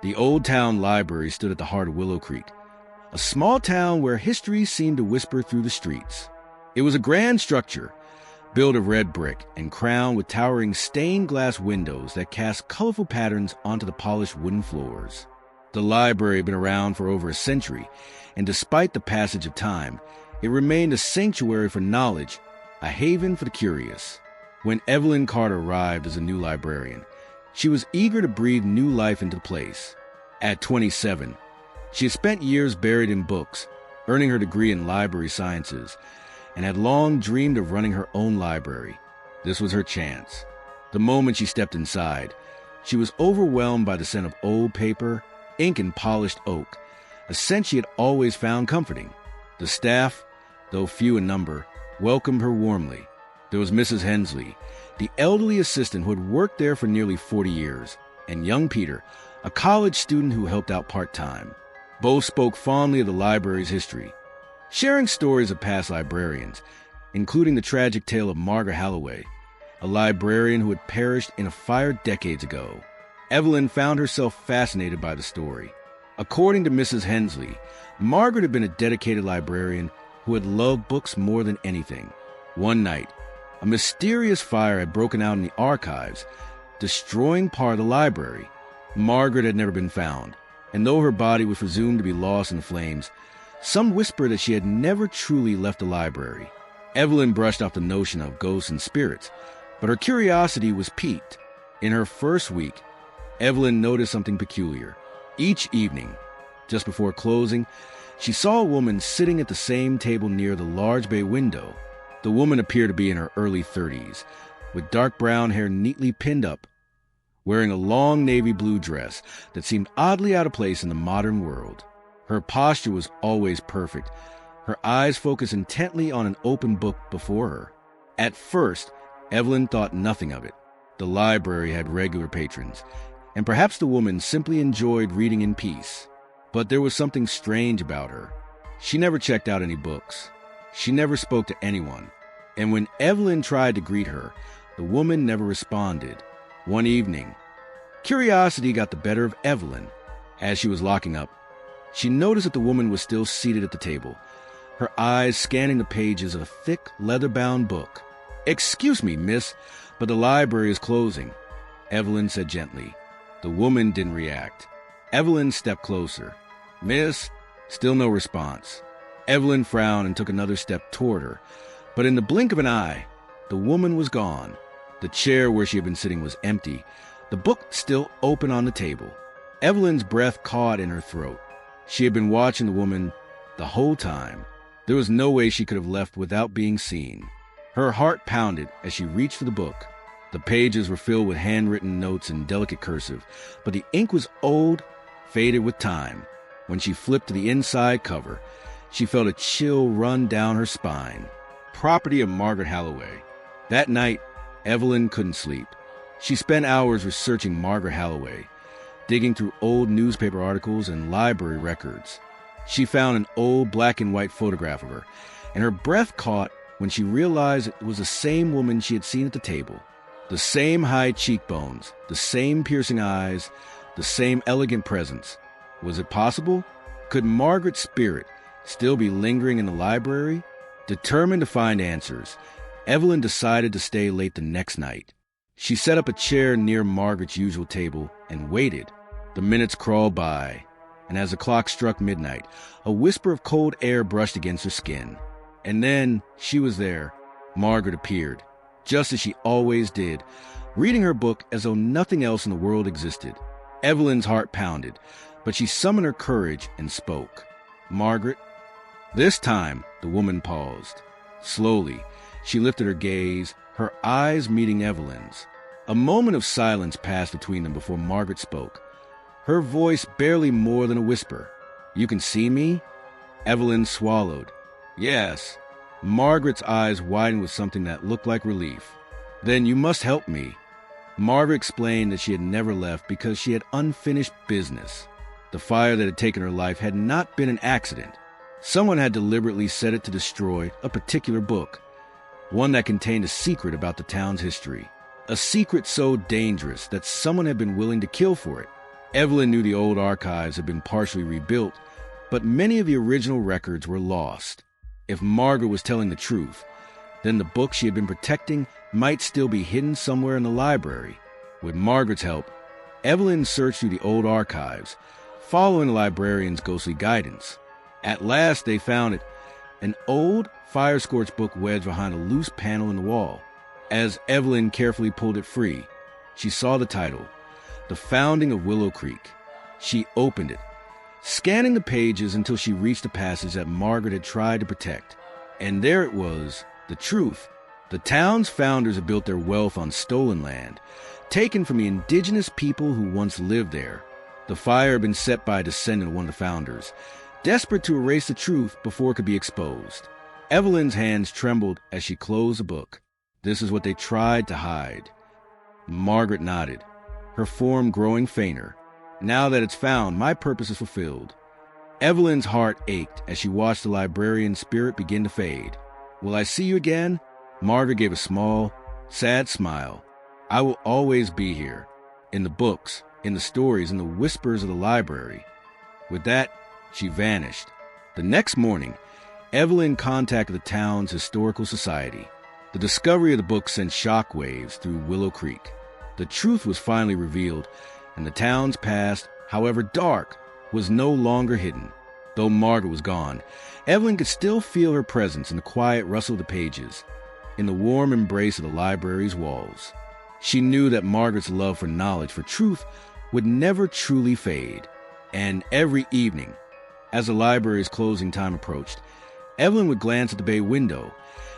The Old Town Library stood at the heart of Willow Creek, a small town where history seemed to whisper through the streets. It was a grand structure, built of red brick and crowned with towering stained glass windows that cast colorful patterns onto the polished wooden floors. The library had been around for over a century, and despite the passage of time, it remained a sanctuary for knowledge, a haven for the curious. When Evelyn Carter arrived as a new librarian, she was eager to breathe new life into the place. At 27, she had spent years buried in books, earning her degree in library sciences, and had long dreamed of running her own library. This was her chance. The moment she stepped inside, she was overwhelmed by the scent of old paper, ink, and polished oak, a scent she had always found comforting. The staff, though few in number, welcomed her warmly. There was Mrs. Hensley, the elderly assistant who had worked there for nearly 40 years, and young Peter, a college student who helped out part-time. Both spoke fondly of the library's history, sharing stories of past librarians, including the tragic tale of Margaret Holloway, a librarian who had perished in a fire decades ago. Evelyn found herself fascinated by the story. According to Mrs. Hensley, Margaret had been a dedicated librarian who had loved books more than anything. One night, a mysterious fire had broken out in the archives, destroying part of the library. Margaret had never been found, and though her body was presumed to be lost in the flames, some whispered that she had never truly left the library. Evelyn brushed off the notion of ghosts and spirits, but her curiosity was piqued. In her first week, Evelyn noticed something peculiar. Each evening, just before closing, she saw a woman sitting at the same table near the large bay window. The woman appeared to be in her early 30s, with dark brown hair neatly pinned up, wearing a long navy blue dress that seemed oddly out of place in the modern world. Her posture was always perfect, her eyes focused intently on an open book before her. At first, Evelyn thought nothing of it. The library had regular patrons, and perhaps the woman simply enjoyed reading in peace. But there was something strange about her. She never checked out any books. She never spoke to anyone. And when Evelyn tried to greet her, the woman never responded. One evening, curiosity got the better of Evelyn. As she was locking up, she noticed that the woman was still seated at the table, her eyes scanning the pages of a thick, leather-bound book. "Excuse me, miss, but the library is closing," Evelyn said gently. The woman didn't react. Evelyn stepped closer. "Miss?" Still no response. Evelyn frowned and took another step toward her, but in the blink of an eye, the woman was gone. The chair where she had been sitting was empty, the book still open on the table. Evelyn's breath caught in her throat. She had been watching the woman the whole time. There was no way she could have left without being seen. Her heart pounded as she reached for the book. The pages were filled with handwritten notes in delicate cursive, but the ink was old, faded with time. When she flipped to the inside cover, she felt a chill run down her spine. Property of Margaret Holloway. That night, Evelyn couldn't sleep. She spent hours researching Margaret Holloway, digging through old newspaper articles and library records. She found an old black and white photograph of her, and her breath caught when she realized it was the same woman she had seen at the table. The same high cheekbones, the same piercing eyes, the same elegant presence. Was it possible? Could Margaret's spirit still be lingering in the library? Determined to find answers, Evelyn decided to stay late the next night. She set up a chair near Margaret's usual table and waited. The minutes crawled by, and as the clock struck midnight, a whisper of cold air brushed against her skin. And then she was there. Margaret appeared, just as she always did, reading her book as though nothing else in the world existed. Evelyn's heart pounded, but she summoned her courage and spoke. "Margaret?" This time, the woman paused. Slowly, she lifted her gaze, her eyes meeting Evelyn's. A moment of silence passed between them before Margaret spoke, her voice barely more than a whisper. "You can see me?" Evelyn swallowed. "Yes." Margaret's eyes widened with something that looked like relief. "Then you must help me." Margaret explained that she had never left because she had unfinished business. The fire that had taken her life had not been an accident. Someone had deliberately set it to destroy a particular book, one that contained a secret about the town's history. A secret so dangerous that someone had been willing to kill for it. Evelyn knew the old archives had been partially rebuilt, but many of the original records were lost. If Margaret was telling the truth, then the book she had been protecting might still be hidden somewhere in the library. With Margaret's help, Evelyn searched through the old archives, following the librarian's ghostly guidance. At last, they found it, an old, fire-scorched book wedged behind a loose panel in the wall. As Evelyn carefully pulled it free, she saw the title, The Founding of Willow Creek. She opened it, scanning the pages until she reached the passage that Margaret had tried to protect. And there it was, the truth. The town's founders had built their wealth on stolen land, taken from the indigenous people who once lived there. The fire had been set by a descendant of one of the founders, desperate to erase the truth before it could be exposed. Evelyn's hands trembled as she closed the book. This is what they tried to hide. Margaret nodded, her form growing fainter. Now that it's found, my purpose is fulfilled. Evelyn's heart ached as she watched the librarian's spirit begin to fade. Will I see you again? Margaret gave a small, sad smile. I will always be here, in the books, in the stories, in the whispers of the library. With that, she vanished. The next morning, Evelyn contacted the town's historical society. The discovery of the book sent shockwaves through Willow Creek. The truth was finally revealed, and the town's past, however dark, was no longer hidden. Though Margaret was gone, Evelyn could still feel her presence in the quiet rustle of the pages, in the warm embrace of the library's walls. She knew that Margaret's love for knowledge, for truth, would never truly fade. And every evening, as the library's closing time approached, Evelyn would glance at the bay window,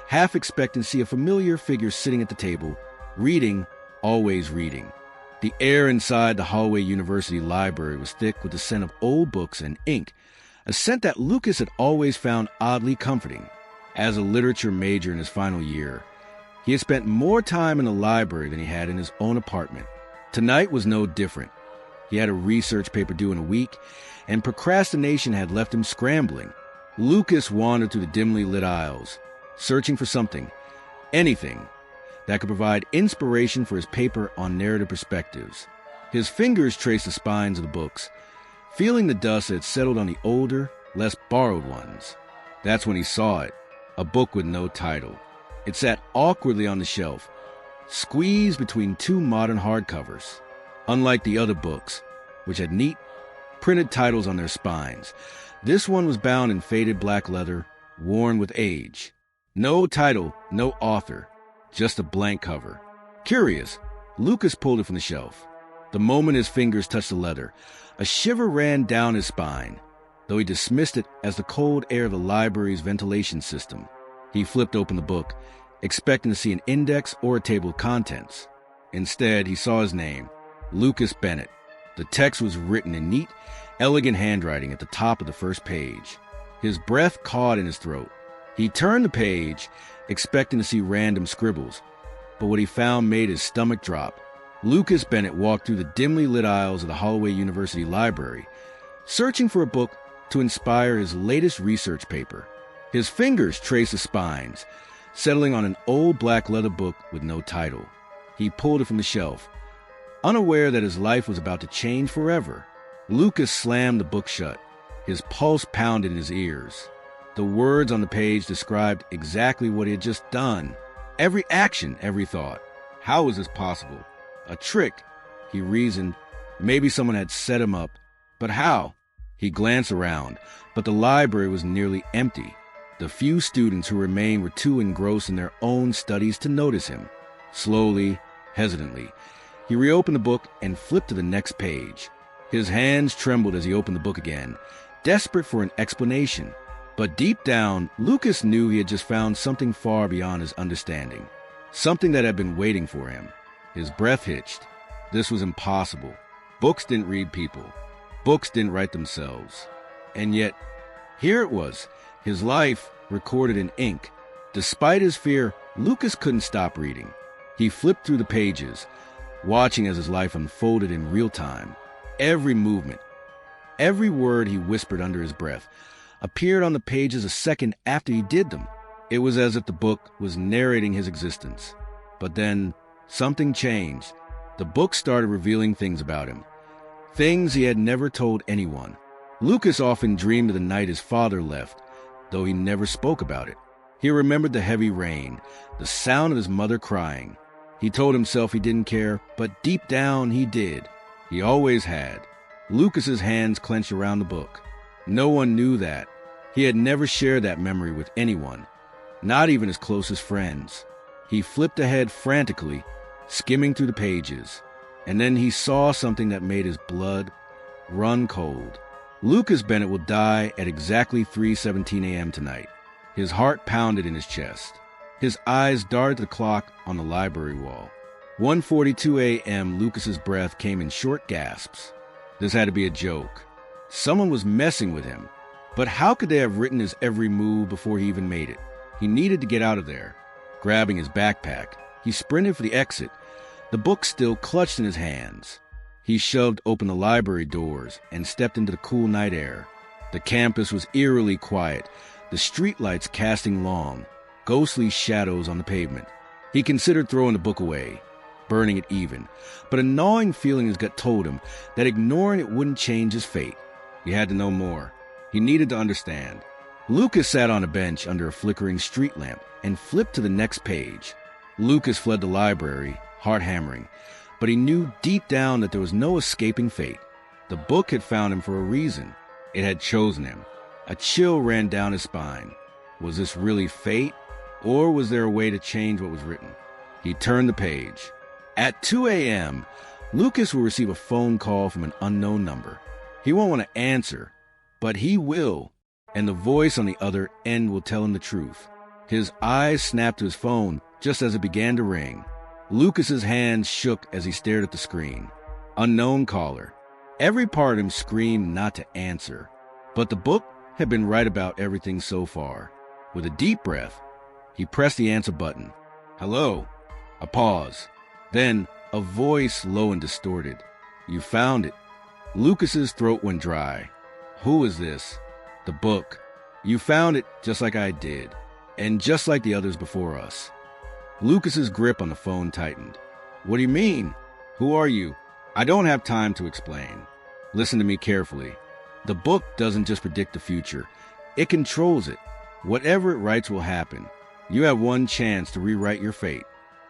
half expecting to see a familiar figure sitting at the table, reading, always reading. The air inside the Holloway University library was thick with the scent of old books and ink, a scent that Lucas had always found oddly comforting. As a literature major in his final year, he had spent more time in the library than he had in his own apartment. Tonight was no different. He had a research paper due in a week, and procrastination had left him scrambling. Lucas wandered through the dimly lit aisles, searching for something, anything, that could provide inspiration for his paper on narrative perspectives. His fingers traced the spines of the books, feeling the dust that had settled on the older, less borrowed ones. That's when he saw it, a book with no title. It sat awkwardly on the shelf, squeezed between two modern hardcovers. Unlike the other books, which had neat, printed titles on their spines, this one was bound in faded black leather, worn with age. No title, no author, just a blank cover. Curious, Lucas pulled it from the shelf. The moment his fingers touched the leather, a shiver ran down his spine, though he dismissed it as the cold air of the library's ventilation system. He flipped open the book, expecting to see an index or a table of contents. Instead, he saw his name, Lucas Bennett. The text was written in neat, elegant handwriting at the top of the first page. His breath caught in his throat. He turned the page, expecting to see random scribbles, but what he found made his stomach drop. Lucas Bennett walked through the dimly lit aisles of the Holloway University library, searching for a book to inspire his latest research paper. His fingers traced the spines, settling on an old black leather book with no title. He pulled it from the shelf, unaware that his life was about to change forever. Lucas slammed the book shut, his pulse pounded in his ears. The words on the page described exactly what he had just done. Every action, every thought. How was this possible? A trick, he reasoned. Maybe someone had set him up. But how? He glanced around, but the library was nearly empty. The few students who remained were too engrossed in their own studies to notice him. Slowly, hesitantly, he reopened the book and flipped to the next page. His hands trembled as he opened the book again, desperate for an explanation. But deep down, Lucas knew he had just found something far beyond his understanding. Something that had been waiting for him. His breath hitched. This was impossible. Books didn't read people. Books didn't write themselves. And yet, here it was, his life recorded in ink. Despite his fear, Lucas couldn't stop reading. He flipped through the pages, watching as his life unfolded in real time. Every movement, every word he whispered under his breath, appeared on the pages a second after he did them. It was as if the book was narrating his existence. But then, something changed. The book started revealing things about him. things he had never told anyone. Lucas often dreamed of the night his father left, though he never spoke about it. He remembered the heavy rain, the sound of his mother crying. He told himself he didn't care, but deep down he did. He always had. Lucas's hands clenched around the book. No one knew that. He had never shared that memory with anyone, not even his closest friends. He flipped ahead frantically, skimming through the pages, and then he saw something that made his blood run cold. Lucas Bennett will die at exactly 3:17 a.m. tonight. His heart pounded in his chest. His eyes darted to the clock on the library wall. 1:42 a.m. Lucas's breath came in short gasps. This had to be a joke. Someone was messing with him. But how could they have written his every move before he even made it? He needed to get out of there. Grabbing his backpack, he sprinted for the exit, the book still clutched in his hands. He shoved open the library doors and stepped into the cool night air. The campus was eerily quiet, the streetlights casting long, ghostly shadows on the pavement. He considered throwing the book away, burning it even, but a gnawing feeling in his gut told him that ignoring it wouldn't change his fate. He had to know more. He needed to understand. Lucas sat on a bench under a flickering street lamp and flipped to the next page. Lucas fled the library, heart hammering, but he knew deep down that there was no escaping fate. The book had found him for a reason. It had chosen him. A chill ran down his spine. Was this really fate, or was there a way to change what was written? He turned the page. At 2 a.m., Lucas will receive a phone call from an unknown number. He won't want to answer, but he will, and the voice on the other end will tell him the truth. His eyes snapped to his phone just as it began to ring. Lucas's hands shook as he stared at the screen. Unknown caller. Every part of him screamed not to answer, but the book had been right about everything so far. With a deep breath, he pressed the answer button. Hello. A pause. Then a voice low and distorted. You found it. Lucas's throat went dry. Who is this? The book. You found it just like I did, and just like the others before us. Lucas's grip on the phone tightened. What do you mean? Who are you? I don't have time to explain. Listen to me carefully. The book doesn't just predict the future. It controls it. Whatever it writes will happen. You have one chance to rewrite your fate.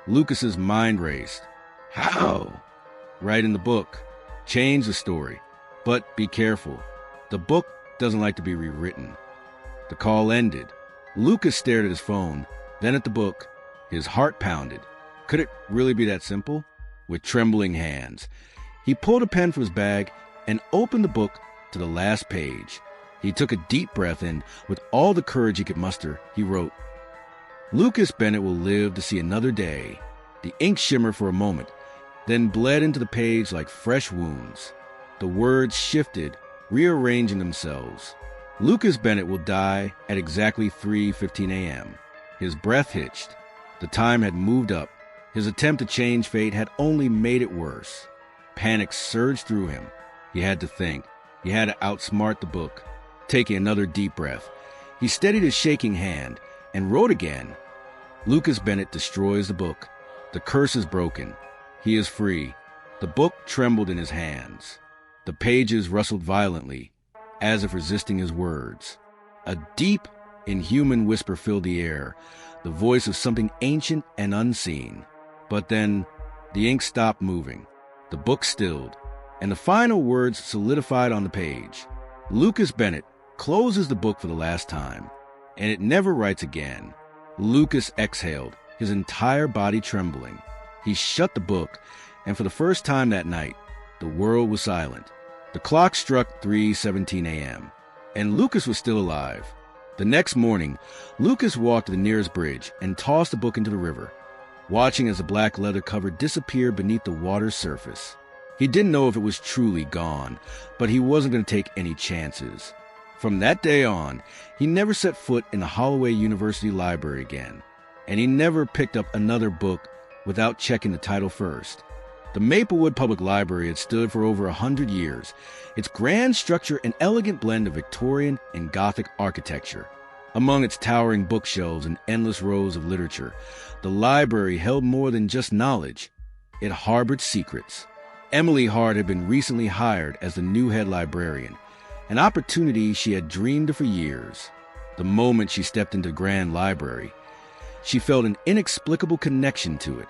Lucas's mind raced. How? Write in the book. Change the story. But be careful. The book doesn't like to be rewritten. The call ended. Lucas stared at his phone, then at the book. His heart pounded. Could it really be that simple? With trembling hands, he pulled a pen from his bag and opened the book to the last page. He took a deep breath in. With all the courage he could muster, he wrote, Lucas Bennett will live to see another day. The ink shimmered for a moment, then bled into the page like fresh wounds. The words shifted, rearranging themselves. Lucas Bennett will die at exactly 3:15 a.m. His breath hitched. The time had moved up. His attempt to change fate had only made it worse. Panic surged through him. He had to think. He had to outsmart the book. Taking another deep breath, he steadied his shaking hand and wrote again. Lucas Bennett destroys the book. The curse is broken. He is free. The book trembled in his hands. The pages rustled violently, as if resisting his words. A deep, inhuman whisper filled the air, the voice of something ancient and unseen. But then, the ink stopped moving. The book stilled, and the final words solidified on the page. Lucas Bennett closes the book for the last time, and it never writes again. Lucas exhaled, his entire body trembling. He shut the book, and for the first time that night, the world was silent. The clock struck 3:17 a.m., and Lucas was still alive. The next morning, Lucas walked to the nearest bridge and tossed the book into the river, watching as the black leather cover disappeared beneath the water's surface. He didn't know if it was truly gone, but he wasn't going to take any chances. From that day on, he never set foot in the Holloway University library again, and he never picked up another book without checking the title first. The Maplewood Public Library had stood for over 100 years, its grand structure an elegant blend of Victorian and Gothic architecture. Among its towering bookshelves and endless rows of literature, the library held more than just knowledge. It harbored secrets. Emily Hart had been recently hired as the new head librarian, an opportunity she had dreamed of for years. The moment she stepped into the grand library, she felt an inexplicable connection to it,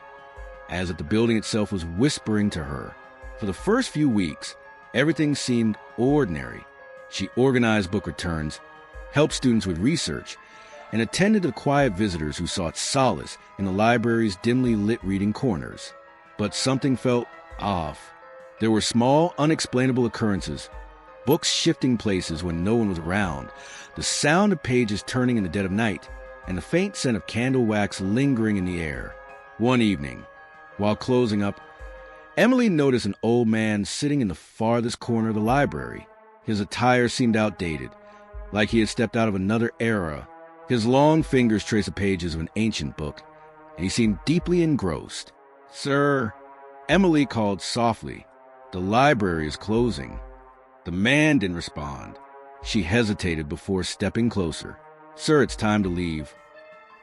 as if the building itself was whispering to her. For the first few weeks, everything seemed ordinary. She organized book returns, helped students with research, and attended to quiet visitors who sought solace in the library's dimly lit reading corners. But something felt off. There were small, unexplainable occurrences, books shifting places when no one was around, the sound of pages turning in the dead of night, and the faint scent of candle wax lingering in the air. One evening, while closing up, Emily noticed an old man sitting in the farthest corner of the library. His attire seemed outdated, like he had stepped out of another era. His long fingers traced the pages of an ancient book, and he seemed deeply engrossed. "Sir," Emily called softly, "the library is closing." The man didn't respond. She hesitated before stepping closer. "Sir, it's time to leave."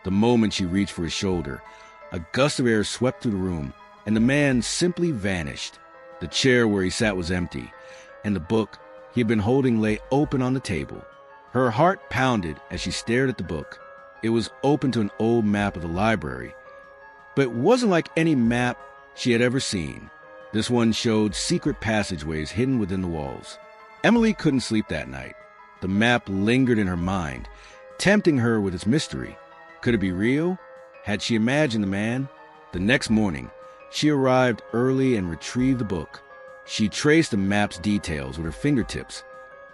The moment she reached for his shoulder, a gust of air swept through the room, and the man simply vanished. The chair where he sat was empty, and the book he had been holding lay open on the table. Her heart pounded as she stared at the book. It was open to an old map of the library, but it wasn't like any map she had ever seen. This one showed secret passageways hidden within the walls. Emily couldn't sleep that night. The map lingered in her mind, tempting her with its mystery. Could it be real? Had she imagined the man? The next morning, she arrived early and retrieved the book. She traced the map's details with her fingertips,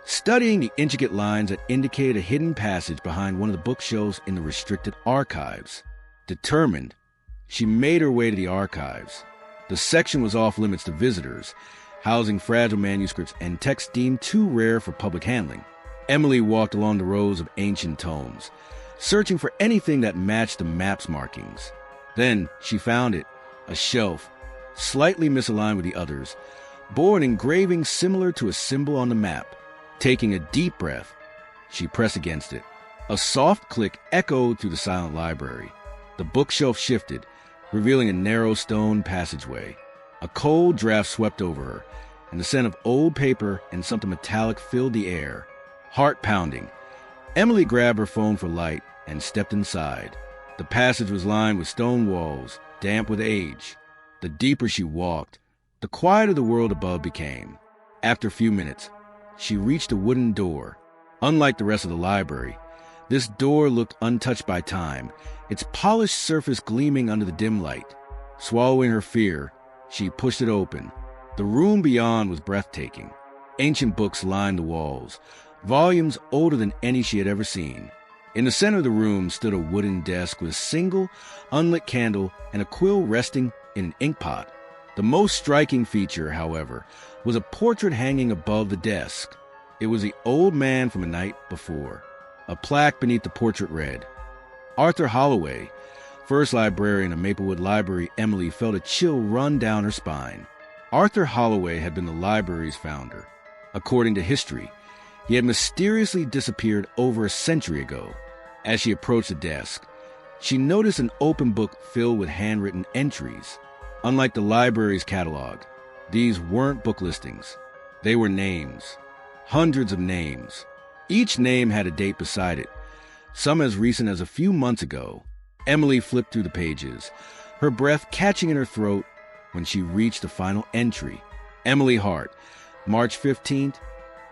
studying the intricate lines that indicated a hidden passage behind one of the bookshelves in the restricted archives. Determined, she made her way to the archives. The section was off limits to visitors, housing fragile manuscripts and texts deemed too rare for public handling. Emily walked along the rows of ancient tomes, searching for anything that matched the map's markings. Then she found it, a shelf, slightly misaligned with the others, bore an engraving similar to a symbol on the map. Taking a deep breath, she pressed against it. A soft click echoed through the silent library. The bookshelf shifted, revealing a narrow stone passageway. A cold draft swept over her, and the scent of old paper and something metallic filled the air. Heart pounding, Emily grabbed her phone for light and stepped inside. The passage was lined with stone walls, damp with age. The deeper she walked, the quieter the world above became. After a few minutes, she reached a wooden door. Unlike the rest of the library, this door looked untouched by time, its polished surface gleaming under the dim light. Swallowing her fear, she pushed it open. The room beyond was breathtaking. Ancient books lined the walls, volumes older than any she had ever seen. In the center of the room stood a wooden desk with a single, unlit candle and a quill resting in an ink pot. The most striking feature, however, was a portrait hanging above the desk. It was the old man from a night before. A plaque beneath the portrait read, "Arthur Holloway, first librarian of Maplewood Library." Emily felt a chill run down her spine. Arthur Holloway had been the library's founder. According to history, he had mysteriously disappeared over a century ago. As she approached the desk, she noticed an open book filled with handwritten entries. Unlike the library's catalog, these weren't book listings. They were names. Hundreds of names. Each name had a date beside it, some as recent as a few months ago. Emily flipped through the pages, her breath catching in her throat when she reached the final entry. Emily Hart, March 15th,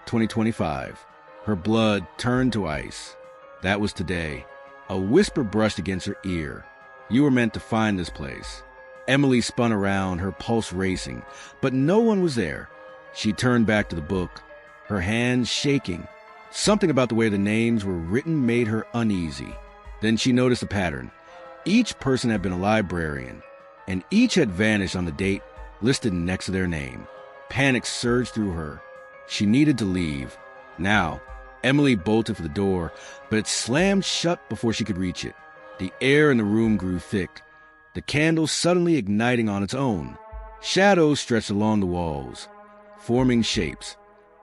2025. Her blood turned to ice. That was today. A whisper brushed against her ear. "You were meant to find this place." Emily spun around, her pulse racing, but no one was there. She turned back to the book, her hands shaking. Something about the way the names were written made her uneasy. Then she noticed a pattern. Each person had been a librarian, and each had vanished on the date listed next to their name. Panic surged through her. She needed to leave. Now, Emily bolted for the door, but it slammed shut before she could reach it. The air in the room grew thick, the candle suddenly igniting on its own. Shadows stretched along the walls, forming shapes.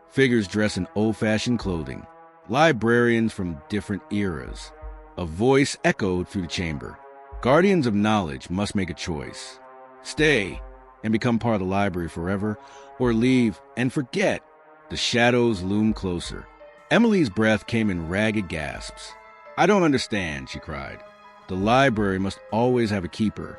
Figures dressed in old-fashioned clothing, librarians from different eras. A voice echoed through the chamber. "Guardians of knowledge must make a choice. Stay, and become part of the library forever, or leave and forget. The shadows loomed closer. Emily's breath came in ragged gasps. "I don't understand," she cried. "The library must always have a keeper."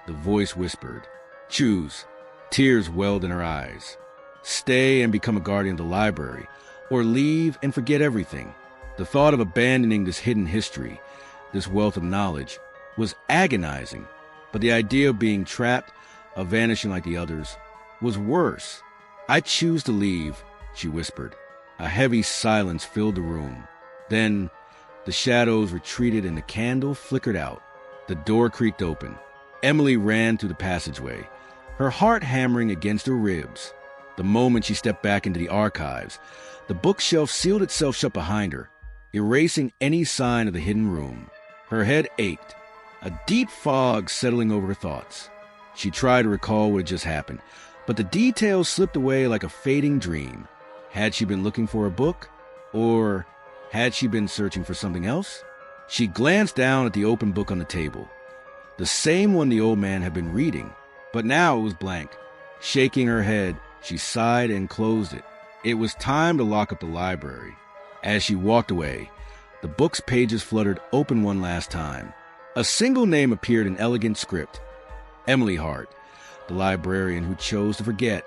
The voice whispered. "Choose." Tears welled in her eyes. "Stay and become a guardian of the library, or leave and forget everything." The thought of abandoning this hidden history, this wealth of knowledge, was agonizing, but the idea of being trapped, of vanishing like the others, was worse. "I choose to leave," she whispered. A heavy silence filled the room. Then the shadows retreated and the candle flickered out. The door creaked open. Emily ran through the passageway, her heart hammering against her ribs. The moment she stepped back into the archives, the bookshelf sealed itself shut behind her, erasing any sign of the hidden room. Her head ached, a deep fog settling over her thoughts. She tried to recall what had just happened, but the details slipped away like a fading dream. Had she been looking for a book? Or had she been searching for something else? She glanced down at the open book on the table, the same one the old man had been reading, but now it was blank. Shaking her head, she sighed and closed it. It was time to lock up the library. As she walked away, the book's pages fluttered open one last time. A single name appeared in elegant script. Emily Hart, the librarian who chose to forget.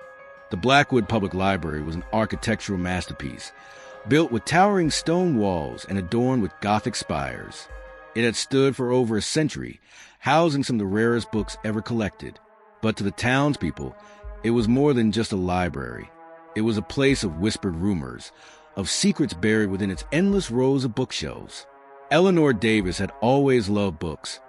The Blackwood Public Library was an architectural masterpiece, built with towering stone walls and adorned with Gothic spires. It had stood for over a century, housing some of the rarest books ever collected. But to the townspeople, it was more than just a library. It was a place of whispered rumors, of secrets buried within its endless rows of bookshelves. Eleanor Davis had always loved books,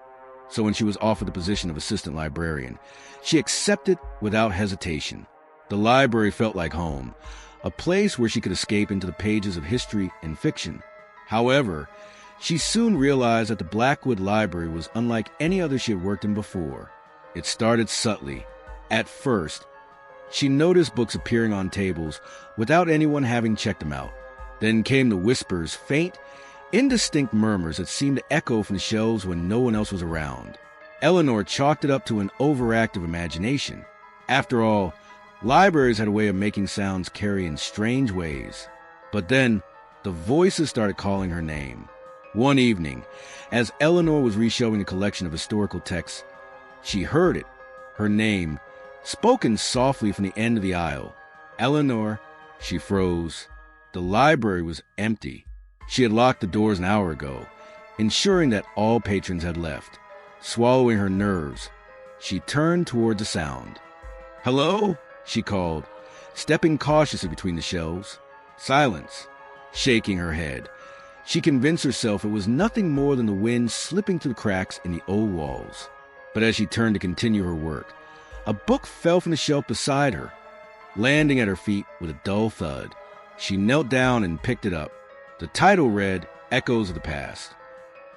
so when she was offered the position of assistant librarian, she accepted without hesitation. The library felt like home, a place where she could escape into the pages of history and fiction. However, she soon realized that the Blackwood Library was unlike any other she had worked in before. It started subtly. At first, she noticed books appearing on tables without anyone having checked them out. Then came the whispers, faint, indistinct murmurs that seemed to echo from the shelves when no one else was around. Eleanor chalked it up to an overactive imagination. After all, libraries had a way of making sounds carry in strange ways. But then, the voices started calling her name. One evening, as Eleanor was re-showing a collection of historical texts, she heard it, her name, spoken softly from the end of the aisle. "Eleanor." She froze. The library was empty. She had locked the doors an hour ago, ensuring that all patrons had left. Swallowing her nerves, she turned toward the sound. "Hello?" she called, stepping cautiously between the shelves. Silence. Shaking her head, she convinced herself it was nothing more than the wind slipping through the cracks in the old walls. But as she turned to continue her work, a book fell from the shelf beside her, landing at her feet with a dull thud. She knelt down and picked it up. The title read, "Echoes of the Past."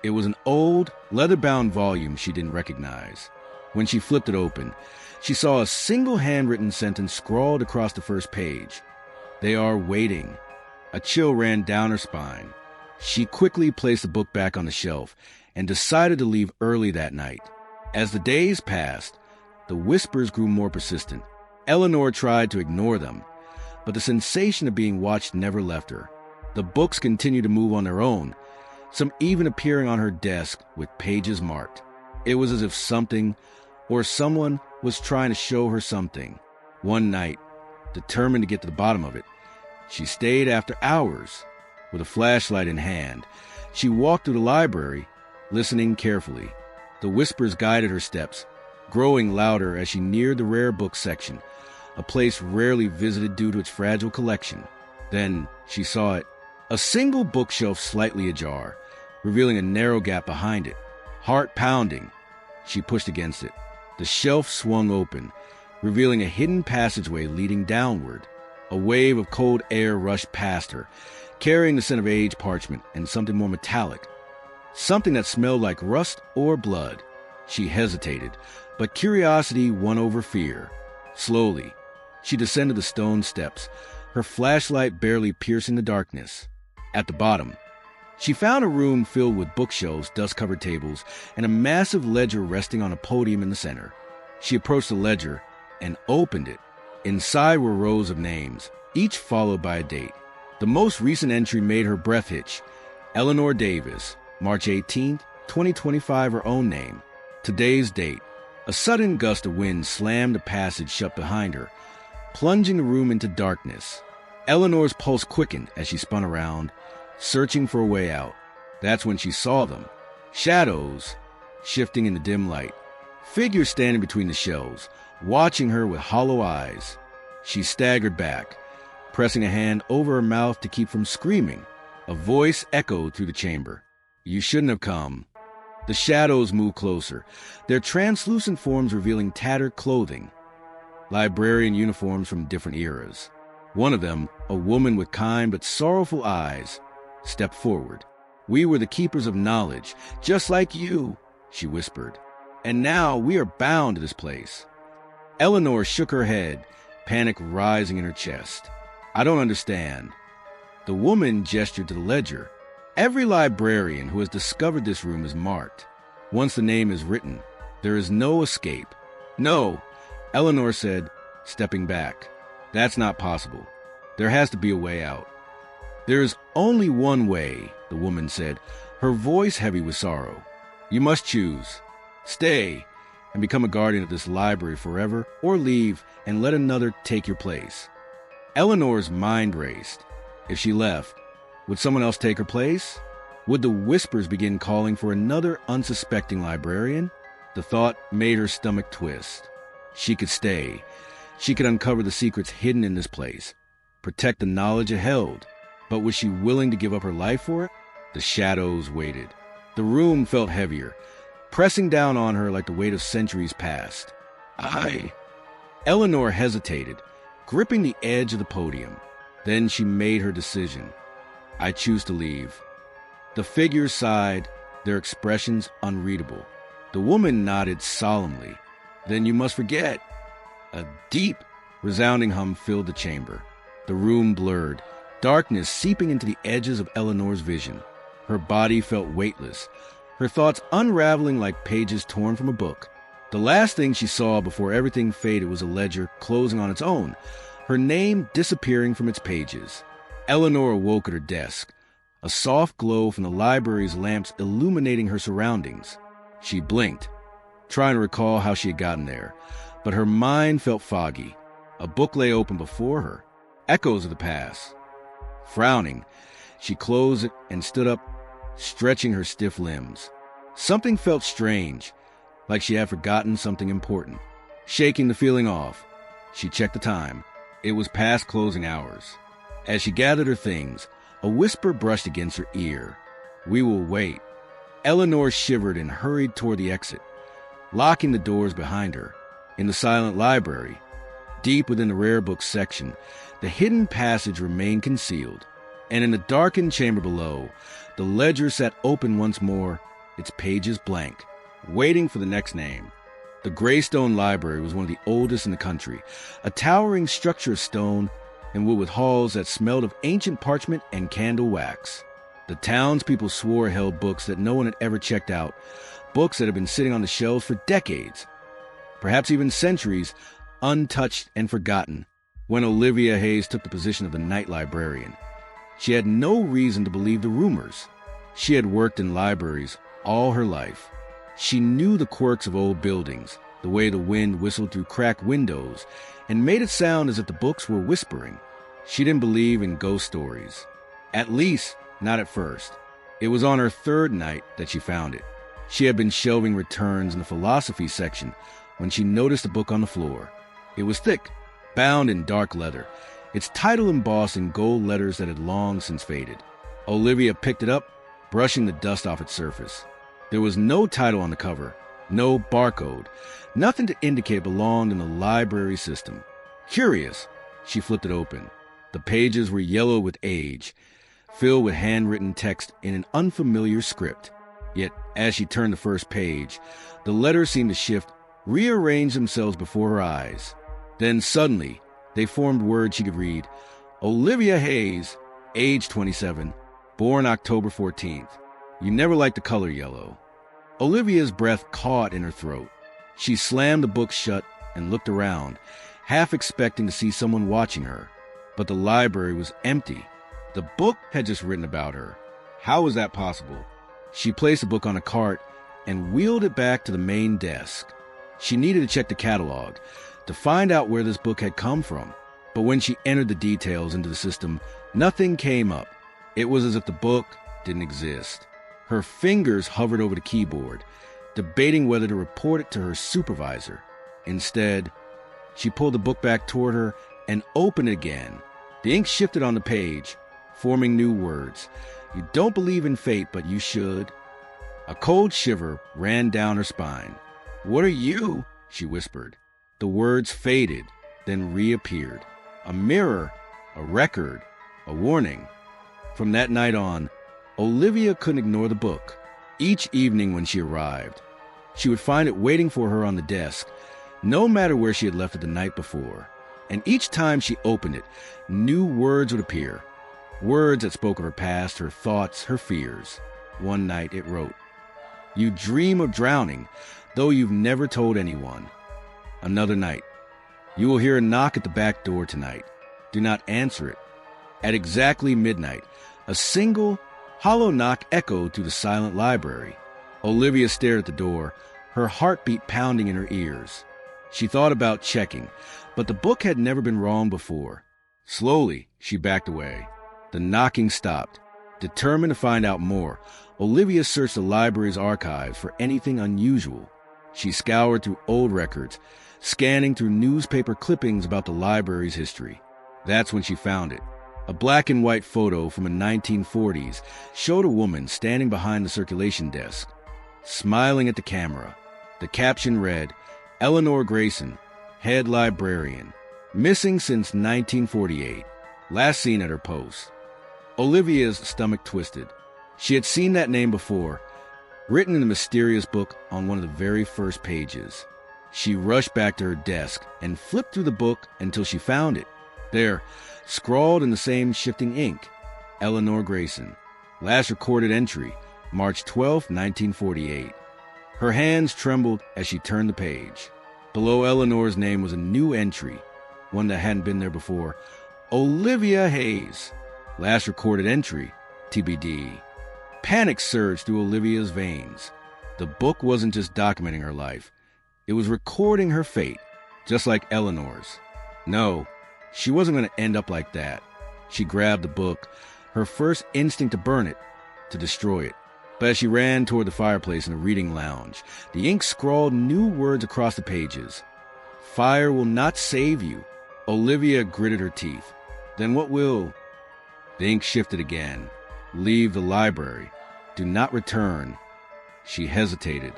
It was an old, leather-bound volume she didn't recognize. When she flipped it open, she saw a single handwritten sentence scrawled across the first page. "They are waiting." A chill ran down her spine. She quickly placed the book back on the shelf and decided to leave early that night. As the days passed, the whispers grew more persistent. Eleanor tried to ignore them, but the sensation of being watched never left her. The books continued to move on their own, some even appearing on her desk with pages marked. It was as if something or someone was trying to show her something. One night, determined to get to the bottom of it, she stayed after hours. With a flashlight in hand, she walked through the library, listening carefully. The whispers guided her steps, growing louder as she neared the rare book section, a place rarely visited due to its fragile collection. Then she saw it, a single bookshelf slightly ajar, revealing a narrow gap behind it. Heart pounding, she pushed against it. The shelf swung open, revealing a hidden passageway leading downward. A wave of cold air rushed past her, carrying the scent of aged parchment and something more metallic, something that smelled like rust or blood. She hesitated, but curiosity won over fear. Slowly, she descended the stone steps, her flashlight barely piercing the darkness. At the bottom, she found a room filled with bookshelves, dust-covered tables, and a massive ledger resting on a podium in the center. She approached the ledger and opened it. Inside were rows of names, each followed by a date. The most recent entry made her breath hitch. Eleanor Davis, March 18th, 2025, her own name. Today's date. A sudden gust of wind slammed the passage shut behind her, plunging the room into darkness. Eleanor's pulse quickened as she spun around, searching for a way out. That's when she saw them. Shadows shifting in the dim light. Figures standing between the shelves, watching her with hollow eyes. She staggered back, pressing a hand over her mouth to keep from screaming. A voice echoed through the chamber. "You shouldn't have come." The shadows moved closer, their translucent forms revealing tattered clothing. Librarian uniforms from different eras. One of them, a woman with kind but sorrowful eyes, stepped forward. "We were the keepers of knowledge, just like you," she whispered. "And now we are bound to this place." Eleanor shook her head, panic rising in her chest. "I don't understand." The woman gestured to the ledger. "Every librarian who has discovered this room is marked. Once the name is written, there is no escape." "No," Eleanor said, stepping back. "That's not possible. There has to be a way out." "There is only one way," the woman said, her voice heavy with sorrow. "You must choose. Stay and become a guardian of this library forever, or leave and let another take your place." Eleanor's mind raced. If she left, would someone else take her place? Would the whispers begin calling for another unsuspecting librarian? The thought made her stomach twist. She could stay. She could uncover the secrets hidden in this place, protect the knowledge it held. But was she willing to give up her life for it? The shadows waited. The room felt heavier, pressing down on her like the weight of centuries past. Eleanor hesitated, gripping the edge of the podium. Then she made her decision. "I choose to leave." The figures sighed, their expressions unreadable. The woman nodded solemnly. "Then you must forget." A deep, resounding hum filled the chamber. The room blurred, darkness seeping into the edges of Eleanor's vision. Her body felt weightless, her thoughts unraveling like pages torn from a book. The last thing she saw before everything faded was a ledger closing on its own, her name disappearing from its pages. Eleanor awoke at her desk, a soft glow from the library's lamps illuminating her surroundings. She blinked, trying to recall how she had gotten there, but her mind felt foggy. A book lay open before her, echoes of the past. Frowning, she closed it and stood up, stretching her stiff limbs. Something felt strange, like she had forgotten something important. Shaking the feeling off, she checked the time. It was past closing hours. As she gathered her things, a whisper brushed against her ear. "We will wait." Eleanor shivered and hurried toward the exit, locking the doors behind her. In the silent library, deep within the rare books section, the hidden passage remained concealed. And in the darkened chamber below, the ledger sat open once more, its pages blank, waiting for the next name. The Greystone Library was one of the oldest in the country, a towering structure of stone and wood with halls that smelled of ancient parchment and candle wax. The townspeople swore held books that no one had ever checked out, books that had been sitting on the shelves for decades, perhaps even centuries, untouched and forgotten. When Olivia Hayes took the position of the night librarian, she had no reason to believe the rumors. She had worked in libraries all her life. She knew the quirks of old buildings, the way the wind whistled through cracked windows and made it sound as if the books were whispering. She didn't believe in ghost stories. At least, not at first. It was on her third night that she found it. She had been shelving returns in the philosophy section when she noticed a book on the floor. It was thick, bound in dark leather, its title embossed in gold letters that had long since faded. Olivia picked it up, brushing the dust off its surface. There was no title on the cover, no barcode, nothing to indicate it belonged in the library system. Curious, she flipped it open. The pages were yellow with age, filled with handwritten text in an unfamiliar script. Yet, as she turned the first page, the letters seemed to shift, rearrange themselves before her eyes. Then suddenly, they formed words she could read. Olivia Hayes, age 27, born October 14th. You never liked the color yellow. Olivia's breath caught in her throat. She slammed the book shut, and looked around, half expecting to see someone watching her. But the library was empty. The book had just written about her. How was that possible? She placed the book on a cart and wheeled it back to the main desk. She needed to check the catalog to find out where this book had come from. But when she entered the details into the system, nothing came up. It was as if the book didn't exist. Her fingers hovered over the keyboard, debating whether to report it to her supervisor. Instead, she pulled the book back toward her and opened it again. The ink shifted on the page, forming new words. You don't believe in fate, but you should. A cold shiver ran down her spine. What are you? She whispered. The words faded, then reappeared. A mirror, a record, a warning. From that night on, Olivia couldn't ignore the book. Each evening when she arrived, she would find it waiting for her on the desk, no matter where she had left it the night before. And each time she opened it, new words would appear. Words that spoke of her past, her thoughts, her fears. One night it wrote, "You dream of drowning, though you've never told anyone." Another night, "You will hear a knock at the back door tonight. Do not answer it." At exactly midnight, a single, hollow knock echoed through the silent library. Olivia stared at the door, her heartbeat pounding in her ears. She thought about checking, but the book had never been wrong before. Slowly, she backed away. The knocking stopped. Determined to find out more, Olivia searched the library's archives for anything unusual. She scoured through old records, scanning through newspaper clippings about the library's history. That's when she found it. A black and white photo from the 1940s showed a woman standing behind the circulation desk, smiling at the camera. The caption read, "Eleanor Grayson, head librarian, missing since 1948, last seen at her post." Olivia's stomach twisted. She had seen that name before, written in the mysterious book on one of the very first pages. She rushed back to her desk and flipped through the book until she found it. There, scrawled in the same shifting ink, Eleanor Grayson. Last recorded entry, March 12, 1948. Her hands trembled as she turned the page. Below Eleanor's name was a new entry, one that hadn't been there before. Olivia Hayes. Last recorded entry, TBD. Panic surged through Olivia's veins. The book wasn't just documenting her life. It was recording her fate, just like Eleanor's. No, she wasn't going to end up like that. She grabbed the book, her first instinct to burn it, to destroy it. But as she ran toward the fireplace in the reading lounge, the ink scrawled new words across the pages. "Fire will not save you." Olivia gritted her teeth. "Then what will?" The ink shifted again. "Leave the library. Do not return." She hesitated.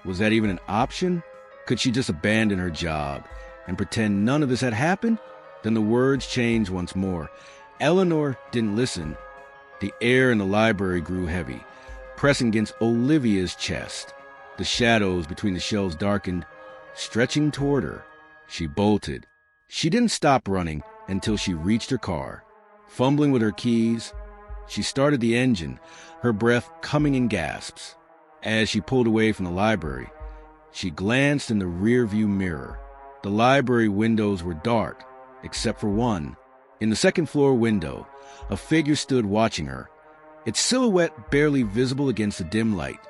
Was that even an option? Could she just abandon her job and pretend none of this had happened? Then the words changed once more. Eleanor didn't listen. The air in the library grew heavy, pressing against Olivia's chest. The shadows between the shelves darkened, stretching toward her. She bolted. She didn't stop running until she reached her car. Fumbling with her keys, she started the engine, her breath coming in gasps. As she pulled away from the library, she glanced in the rearview mirror. The library windows were dark, except for one. In the second-floor window, a figure stood watching her, its silhouette barely visible against the dim light.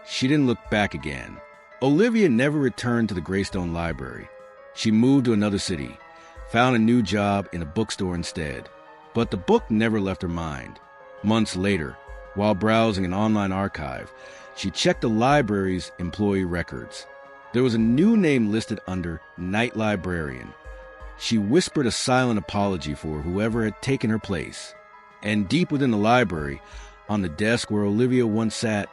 She didn't look back again. Olivia never returned to the Greystone Library. She moved to another city, found a new job in a bookstore instead. But the book never left her mind. Months later, while browsing an online archive, she checked the library's employee records. There was a new name listed under Night Librarian. She whispered a silent apology for whoever had taken her place. And deep within the library, on the desk where Olivia once sat,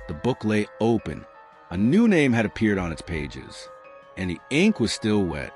the book lay open. A new name had appeared on its pages, and the ink was still wet.